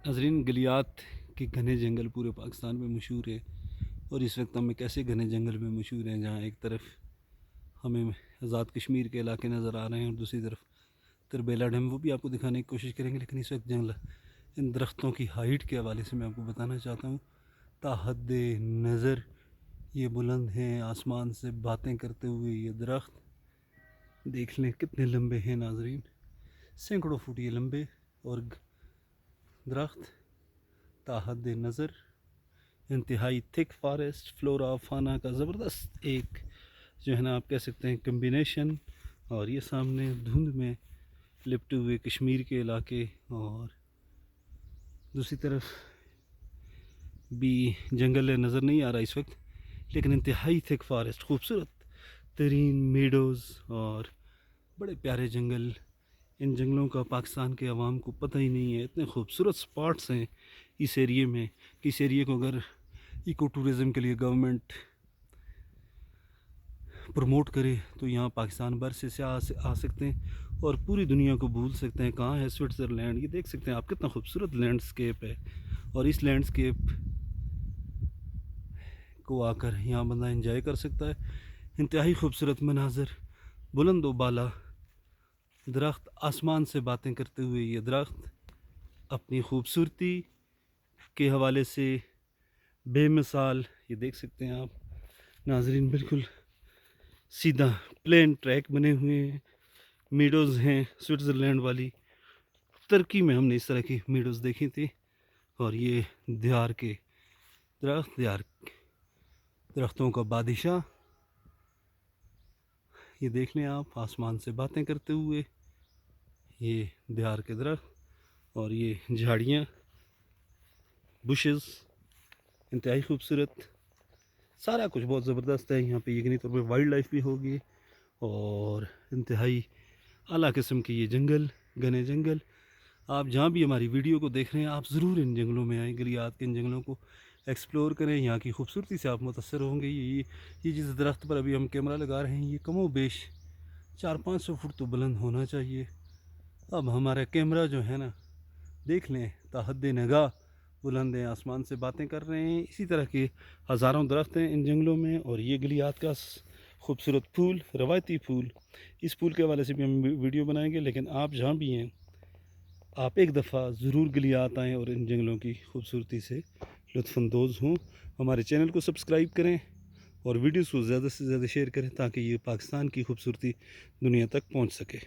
ناظرین، گلیات کے گھنے جنگل پورے پاکستان میں مشہور ہے، اور اس وقت ہم ایک ایسے گھنے جنگل میں مشہور ہیں جہاں ایک طرف ہمیں آزاد کشمیر کے علاقے نظر آ رہے ہیں اور دوسری طرف تربیلا ڈیم، وہ بھی آپ کو دکھانے کی کوشش کریں گے۔ لیکن اس وقت جنگل ان درختوں کی ہائٹ کے حوالے سے میں آپ کو بتانا چاہتا ہوں، تا حد نظر یہ بلند ہیں، آسمان سے باتیں کرتے ہوئے یہ درخت دیکھ لیں کتنے لمبے ہیں ناظرین، سینکڑوں فٹ یہ لمبے اور درخت تا حد نظر، انتہائی تھک فارسٹ، فلورا فانا کا زبردست ایک جو ہے نا آپ کہہ سکتے ہیں کمبینیشن۔ اور یہ سامنے دھند میں لپٹے ہوئے کشمیر کے علاقے، اور دوسری طرف بھی جنگل نظر نہیں آ رہا اس وقت، لیکن انتہائی تھک فارسٹ، خوبصورت ترین میڈوز اور بڑے پیارے جنگل۔ ان جنگلوں کا پاکستان کے عوام کو پتہ ہی نہیں ہے، اتنے خوبصورت سپاٹس ہیں اس ایریے میں کہ اس ایریے کو اگر ایکو ٹورزم کے لیے گورنمنٹ پروموٹ کرے تو یہاں پاکستان بھر سے سیاح آ سکتے ہیں اور پوری دنیا کو بھول سکتے ہیں کہاں ہے سوئٹزرلینڈ۔ یہ دیکھ سکتے ہیں آپ کتنا خوبصورت لینڈسکیپ ہے، اور اس لینڈسکیپ کو آ کر یہاں بندہ انجوائے کر سکتا ہے۔ انتہائی خوبصورت مناظر، بلند و بالا درخت، آسمان سے باتیں کرتے ہوئے یہ درخت اپنی خوبصورتی کے حوالے سے بے مثال۔ یہ دیکھ سکتے ہیں آپ ناظرین، بالکل سیدھا پلین ٹریک بنے ہوئے ہیں، میڈوز ہیں سوئٹزرلینڈ والی۔ ترکی میں ہم نے اس طرح کی میڈوز دیکھی تھی، اور یہ دیار کے درخت، دیار درختوں کا بادشاہ، یہ دیکھ لیں آپ آسمان سے باتیں کرتے ہوئے یہ دیار کے درخت، اور یہ جھاڑیاں، بشز انتہائی خوبصورت، سارا کچھ بہت زبردست ہے یہاں پہ۔ یقینی طور پہ وائلڈ لائف بھی ہوگی، اور انتہائی اعلیٰ قسم کے یہ جنگل، گھنے جنگل۔ آپ جہاں بھی ہماری ویڈیو کو دیکھ رہے ہیں، آپ ضرور ان جنگلوں میں آئیں، گلیات کے ان جنگلوں کو ایکسپلور کریں، یہاں کی خوبصورتی سے آپ متاثر ہوں گے۔ یہ جس درخت پر ابھی ہم کیمرہ لگا رہے ہیں، یہ کم و بیش 400-500 فٹ تو بلند ہونا چاہیے۔ اب ہمارا کیمرہ جو ہے نا، دیکھ لیں تا حد نگاہ بلند ہیں، آسمان سے باتیں کر رہے ہیں۔ اسی طرح کے ہزاروں درخت ہیں ان جنگلوں میں، اور یہ گلیات کا خوبصورت پھول، روایتی پھول، اس پھول کے حوالے سے بھی ہم ویڈیو بنائیں گے۔ لیکن آپ جہاں بھی ہیں، آپ ایک دفعہ ضرور گلیات آئیں اور ان جنگلوں کی خوبصورتی سے لطف اندوز ہوں۔ ہمارے چینل کو سبسکرائب کریں اور ویڈیوز کو زیادہ سے زیادہ شیئر کریں تاکہ یہ پاکستان کی خوبصورتی دنیا تک پہنچ سکے۔